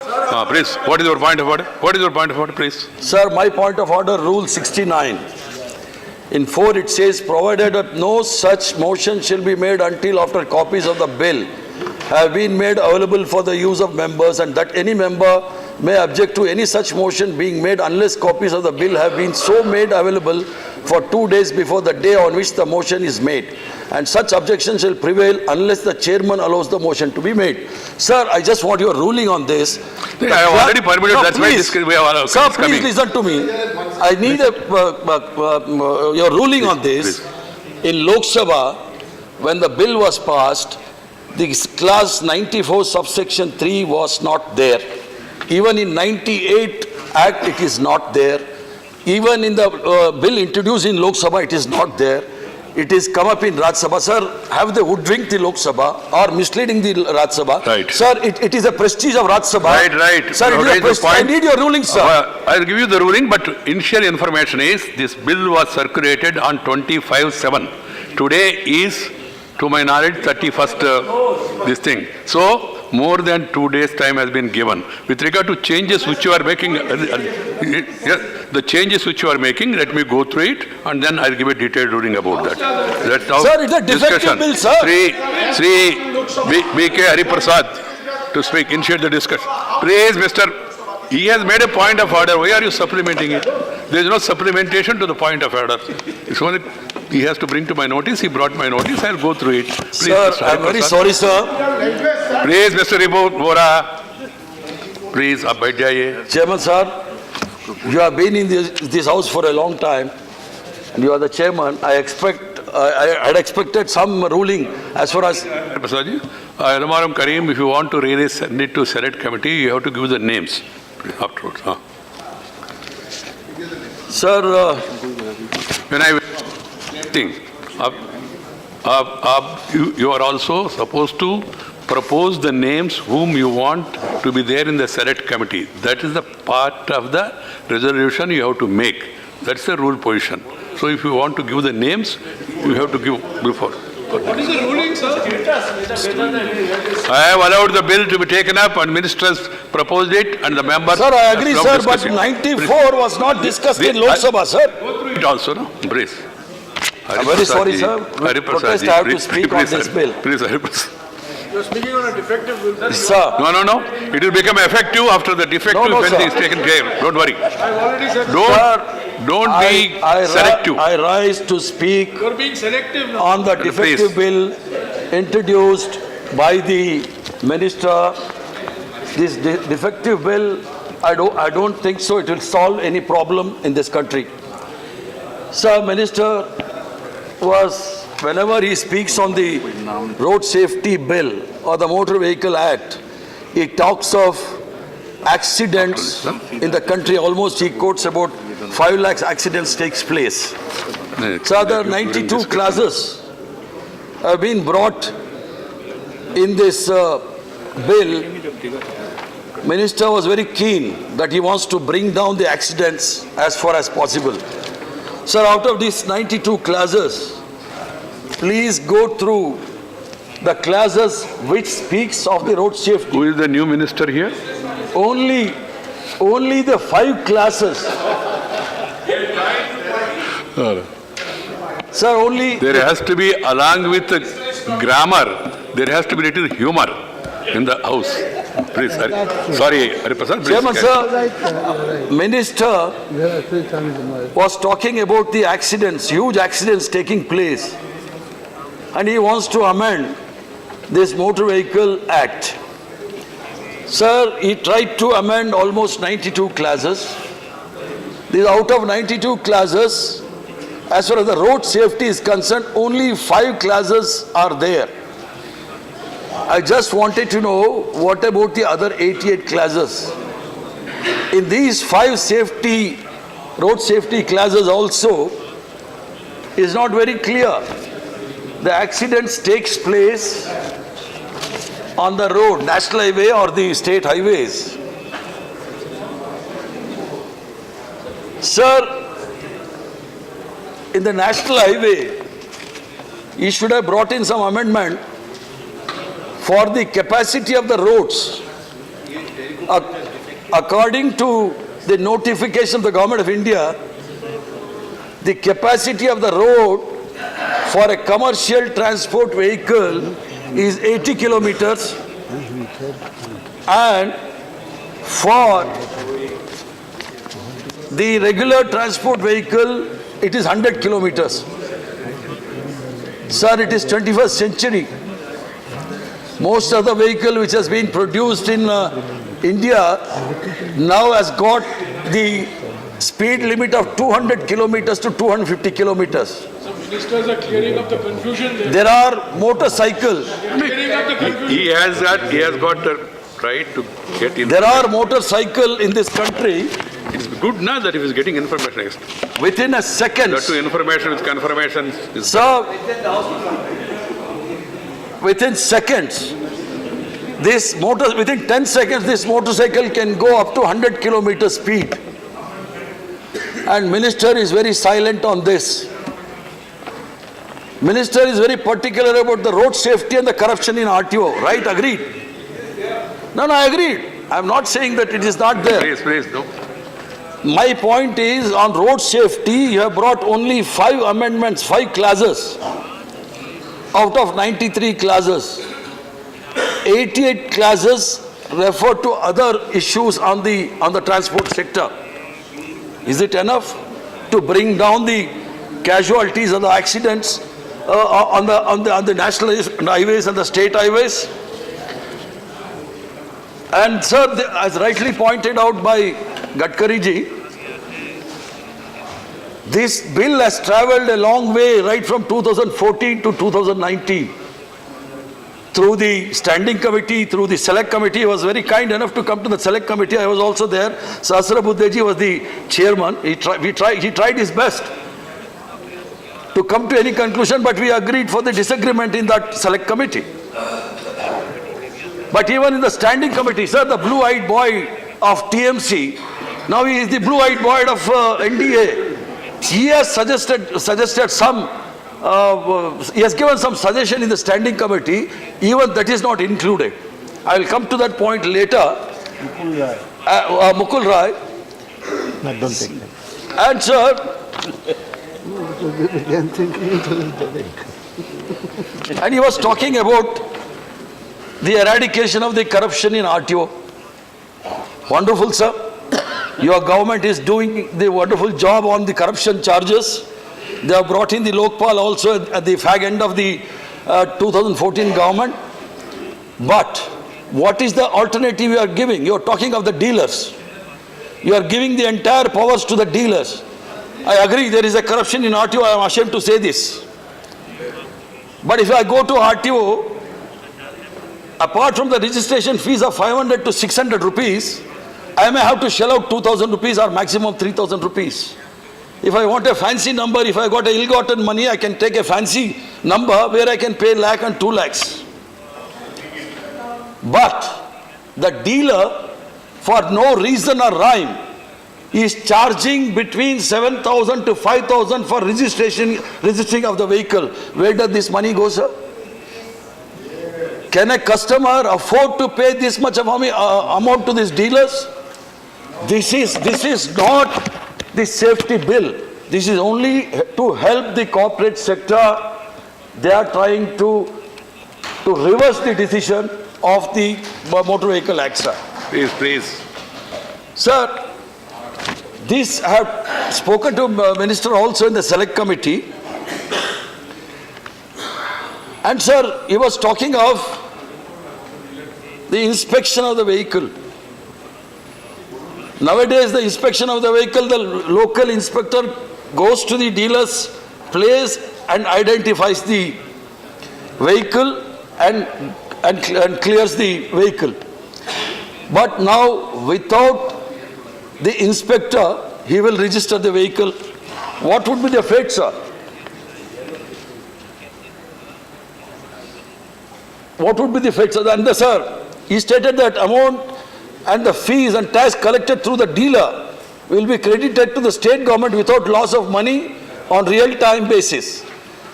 Please, what is your point of order? What is your point of order, please? Sir, my point of order, Rule 69. In 4 it says, provided that no such motion shall be made until after copies of the bill have been made available for the use of members, and that any member may object to any such motion being made unless copies of the bill have been so made available for 2 days before the day on which the motion is made. And such objection shall prevail unless the chairman allows the motion to be made. Sir, I just want your ruling on this. I have already permitted, that's why we have Sir, please listen to me. I need your ruling on this. In Lok Sabha, when the bill was passed, the clause 94 subsection 3 was not there. Even in 98 Act, it is not there. Even in the bill introduced in Lok Sabha, it is not there. It is come up in Rajya Sabha. Sir, have they hoodwinked the Lok Sabha or misleading the Rajya Sabha? Right. Sir, it is a prestige of Rajya Sabha. Right. Sir, it is a prestige. I need your ruling, sir. I'll give you the ruling, but initial information is this bill was circulated on 25/7. Today is, to my knowledge, 31st this thing. So, more than 2 days time has been given. With regard to changes which you are making, the changes which you are making, let me go through it and then I'll give a detailed ruling about that. That's our sir, it's a defective discussion. bill, sir. Sri B.K. Hariprasad to speak, initiate the discussion. Please, Mr. He has made a point of order. Why are you supplementing it? There is no supplementation to the point of order. It's only he has to bring to my notice. He brought my notice. I'll go through it. Please, Sir, Mr. I'm very sorry, sir. Please, Mr. Vora. Please, ab baith jaiye. Chairman, sir, you have been in this house for a long time, and you are the chairman. I had expected some ruling as far as. Prasadji, Alamaram Karim, if you want to really send it to Senate committee, you have to give the names afterwards. Sir, When I think, you are also supposed to propose the names whom you want to be there in the Senate committee. That is the part of the resolution you have to make. That's the rule position. So if you want to give the names, you have to give before. What is the ruling, sir? I have allowed the bill to be taken up and ministers proposed it and the members. sir, I agree, sir, but 94 was not discussed in Lok Sabha, sir. It also, no? Please. I'm very sorry, sir. Protest, I have to speak on this bill. Please, Hariprasad. You are speaking on a defective bill. Sir. No. It will become effective after the defective No, if sir. anything is taken care. Don't worry. I've already said. Don't be selective. I rise to speak You are being selective now. on the defective bill introduced by the minister. This defective bill, I don't think so it will solve any problem in this country. Sir, minister whenever he speaks on the road safety bill or the motor vehicle act, he talks of accidents in the country. Almost he quotes about 5 lakhs accidents takes place. So the 92 clauses have been brought in this bill. Minister was very keen that he wants to bring down the accidents as far as possible. Sir, out of these 92 clauses, please go through the clauses which speaks of the road safety. Who is the new minister here? Only the 5 clauses. Sir, only. There has to be, along with the grammar, there has to be little humor in the house. Please, sorry, Hariprasad, please. Chairman, sir, Minister was talking about the accidents, huge accidents taking place, and he wants to amend this Motor Vehicle Act. Sir, he tried to amend almost 92 clauses. Out of 92 clauses, as far as the road safety is concerned, only 5 clauses are there. I just wanted to know what about the other 88 clauses. In these 5 road safety clauses also is not very clear. The accidents takes place on the road, national highway or the state highways. Sir, in the national highway, he should have brought in some amendment for the capacity of the roads. According to the notification of the Government of India, the capacity of the road for a commercial transport vehicle is 80 kilometers and for the regular transport vehicle it is 100 kilometers. Sir, it is 21st century. Most of the vehicle which has been produced in India now has got the speed limit of 200 kilometers to 250 kilometers. So ministers are clearing up the confusion there. There are motorcycles. Clearing up the confusion. He has got the right to get in. There are motorcycles in this country. It's good now that he is getting information. Within a second. That to information with confirmation is. Sir, within seconds, within 10 seconds, this motorcycle can go up to 100 kilometer speed. And Minister is very silent on this. Minister is very particular about the road safety and the corruption in RTO. Right? Agreed? No, I agreed. I am not saying that it is not there. Please, no. My point is, on road safety, you have brought only 5 amendments, 5 clauses out of 93 clauses. 88 clauses refer to other issues on the transport sector. Is it enough to bring down the casualties and the accidents on the national highways and the state highways? And sir, as rightly pointed out by Gadkari ji, this bill has travelled a long way right from 2014 to 2019. Through the standing committee, through the select committee. He was very kind enough to come to the select committee. I was also there. Sahasra Buddheji was the chairman. He tried his best to come to any conclusion, but we agreed for the disagreement in that select committee. But even in the standing committee, sir, the blue-eyed boy of TMC, now he is the blue-eyed boy of NDA. He has suggested some. He has given some suggestion in the standing committee, even that is not included. I will come to that point later. Mukul Rai. No, don't take that. And sir, and he was talking about the eradication of the corruption in RTO. Wonderful, sir. Your government is doing the wonderful job on the corruption charges. They have brought in the Lokpal also at the fag end of the 2014 government. But what is the alternative you are giving? You are talking of the dealers. You are giving the entire powers to the dealers. I agree there is a corruption in RTO. I am ashamed to say this. But if I go to RTO, apart from the registration fees of 500 to 600 rupees, I may have to shell out 2,000 rupees or maximum 3,000 rupees. If I want a fancy number, if I got a ill-gotten money, I can take a fancy number where I can pay lakh and 2 lakhs. But the dealer, for no reason or rhyme, is charging between 7,000 to 5,000 for registering of the vehicle. Where does this money go, sir? Can a customer afford to pay this much of amount to these dealers? This is not the safety bill. This is only to help the corporate sector. They are trying to reverse the decision of the Motor Vehicle Act, sir. Please. Sir, this I have spoken to Minister also in the select committee. And sir, he was talking of the inspection of the vehicle. Nowadays, the inspection of the vehicle, the local inspector goes to the dealer's place and identifies the vehicle and clears the vehicle. But now, without the inspector, he will register the vehicle. What would be the fate, sir? What would be the fate, sir? And sir, he stated that amount and the fees and tax collected through the dealer will be credited to the state government without loss of money on real-time basis.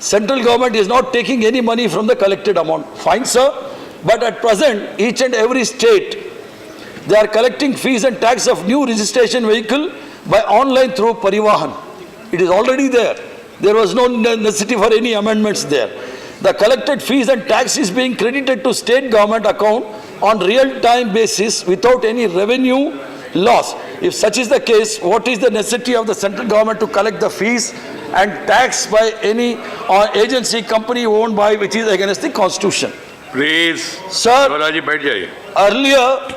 Central government is not taking any money from the collected amount. Fine, sir. But at present, each and every state They are collecting fees and tax of new registration vehicle by online through Parivahan. It is already there. There was no necessity for any amendments there. The collected fees and tax is being credited to state government account on real-time basis without any revenue loss. If such is the case, what is the necessity of the central government to collect the fees and tax by any agency, company owned by which is against the constitution? Please. Sir, Shivaji, बैठ जाइए. earlier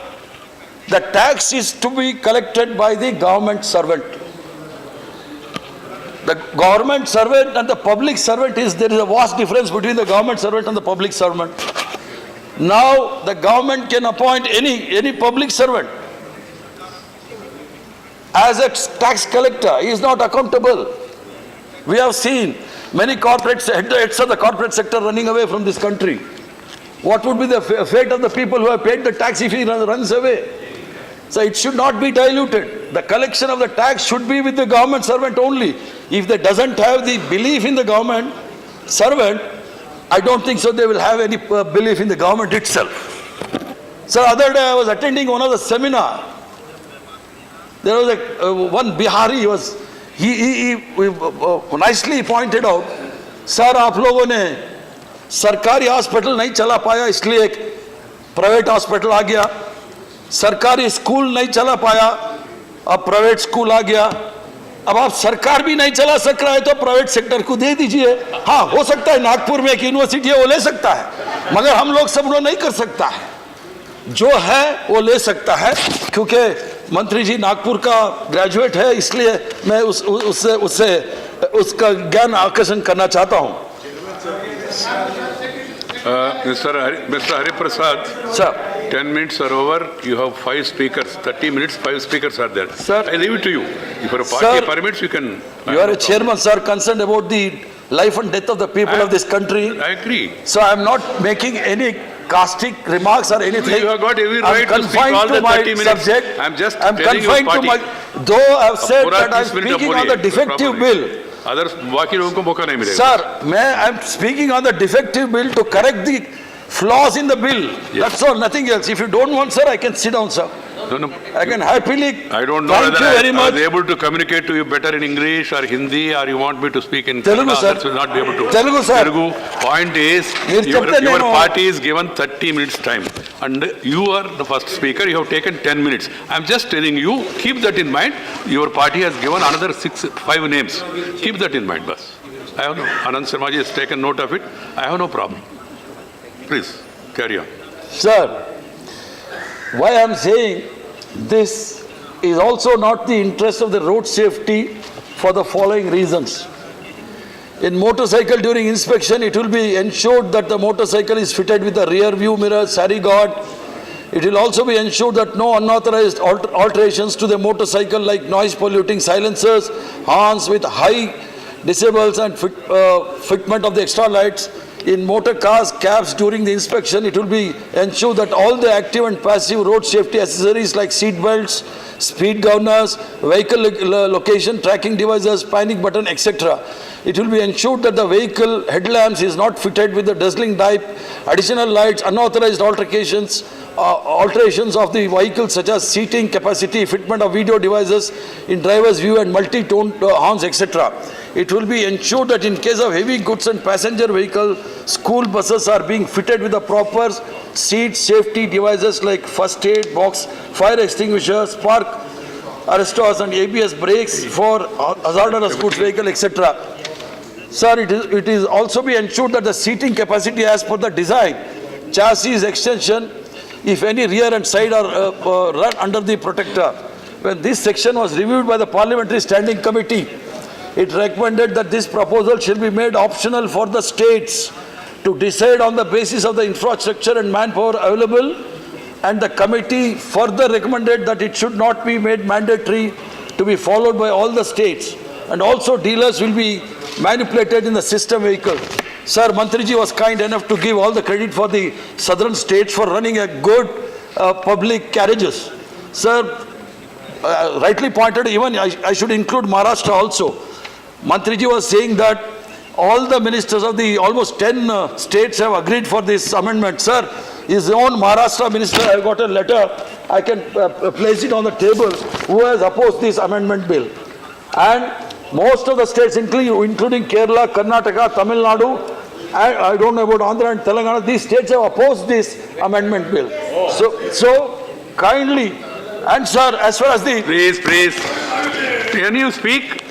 the tax is to be collected by the government servant. The government servant and the public servant there is a vast difference between the government servant and the public servant. Now the government can appoint any public servant as a tax collector. He is not accountable. We have seen many heads of the corporate sector running away from this country. What would be the fate of the people who have paid the tax if he runs away? So it should not be diluted. The collection of the tax should be with the government servant only. If they doesn't have the belief in the government servant, I don't think so they will have any belief in the government itself. So other day I was attending one of the seminar. There was one Bihari, he nicely pointed out, sir, आप लोगों ने सरकारी hospital नहीं चला पाया इसलिए एक private hospital आ गया, सरकारी स्कूल नहीं चला पाया अब प्राइवेट स्कूल आ गया, अब आप सरकार भी नहीं चला सक रहा है तो प्राइवेट सेक्टर को दे दीजिए. हाँ, हो सकता है नागपुर में एक यूनिवर्सिटी है वो ले सकता है, मगर हम लोग सब लोग नहीं कर सकता है. जो है वो ले सकता है, क्योंकि मंत्री जी नागपुर का ग्रेजुएट है, इसलिए मैं उसका ज्ञान आकर्षण करना चाहता हूं. Mr. Hariprasad, sir, 10 minutes are over. You have 5 speakers. 30 minutes, 5 speakers are there. Sir. I leave it to you. If your party Sir, permits, you can. you are a chairman, sir, concerned about the life and death of the people of this country. I agree. So I am not making any caustic remarks or anything. You have got every I'm right to speak confined all to the my 30 minutes. subject. I'm just I'm telling confined your to party. my. Though I have said पूरा that I'm 30 minute speaking on the बोलिए, defective properly. bill. Others, बाकी लोगों को मौका नहीं मिलेगा. Sir, I'm speaking on the defective bill to correct the flaws in the bill. Yes. That's all, nothing else. If you don't want, sir, I can sit down, sir. No. I can happily. I don't know Thank whether you very I much. was able to communicate to you better in English or Hindi, or you want me to speak in Telugu, Kannada. sir. Others will not be able to. Telugu, sir. Telugu. Point is, మీరు your చెప్తే నేను- party is given 30 minutes time, and you are the first speaker. You have taken 10 minutes. I'm just telling you, keep that in mind. Your party has given another 5 names. Keep that in mind, boss. I have no. Anand Sharmaji has taken note of it. I have no problem. Please carry on. Sir, why I'm saying this is also not the interest of the road safety for the following reasons. In motorcycle during inspection, it will be ensured that the motorcycle is fitted with a rear view mirror, sari guard. It will also be ensured that no unauthorized alterations to the motorcycle like noise polluting silencers, horns with high decibels and fitment of the extra lights. In motor cars, cabs during the inspection, it will be ensured that all the active and passive road safety accessories like seat belts, speed governors, vehicle location tracking devices, panic button, etc. It will be ensured that the vehicle headlamps is not fitted with the dazzling type, additional lights, unauthorized alterations of the vehicle such as seating capacity, fitment of video devices in driver's view and multi-tone horns, etc. It will be ensured that in case of heavy goods and passenger vehicle, school buses are being fitted with the proper seat safety devices like first aid box, fire extinguisher, spark arrestors and ABS brakes for hazardous goods vehicle, etc. Sir, it is also be ensured that the seating capacity as per the design, chassis extension, if any rear and side are run under the protector. When this section was reviewed by the Parliamentary Standing Committee, it recommended that this proposal shall be made optional for the states to decide on the basis of the infrastructure and manpower available, and the committee further recommended that it should not be made mandatory to be followed by all the states, and also dealers will be manipulated in the system vehicle. Sir, Mantriji was kind enough to give all the credit for the southern states for running a good public carriages. Sir, rightly pointed, even I should include Maharashtra also. Mantriji was saying that all the ministers of the almost 10 states have agreed for this amendment. Sir, his own Maharashtra minister, I got a letter, I can place it on the table, who has opposed this amendment bill. And most of the states, including Kerala, Karnataka, Tamil Nadu, and I don't know about Andhra and Telangana, these states have opposed this amendment bill. So kindly, and sir, as far as the... Please. Can you speak?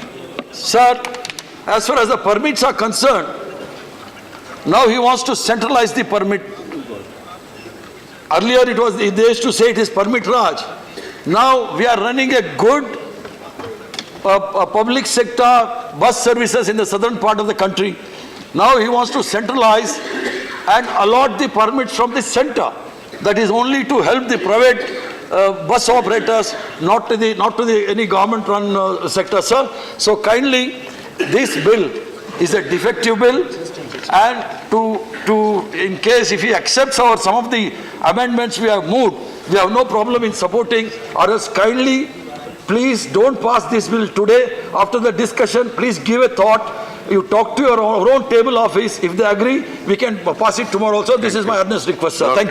Sir, as far as the permits are concerned, now he wants to centralize the permit. Earlier it was, they used to say it is permit Raj. Now we are running a good public sector bus services in the southern part of the country. Now he wants to centralize and allot the permits from the center. That is only to help the private bus operators, not to any government-run sector, sir. So kindly, this bill is a defective bill, and in case if he accepts some of the amendments we have moved, we have no problem in supporting. Or else kindly, please don't pass this bill today. After the discussion, please give a thought. You talk to your own table office. If they agree, we can pass it tomorrow also. This is my earnest request, sir. Thank you.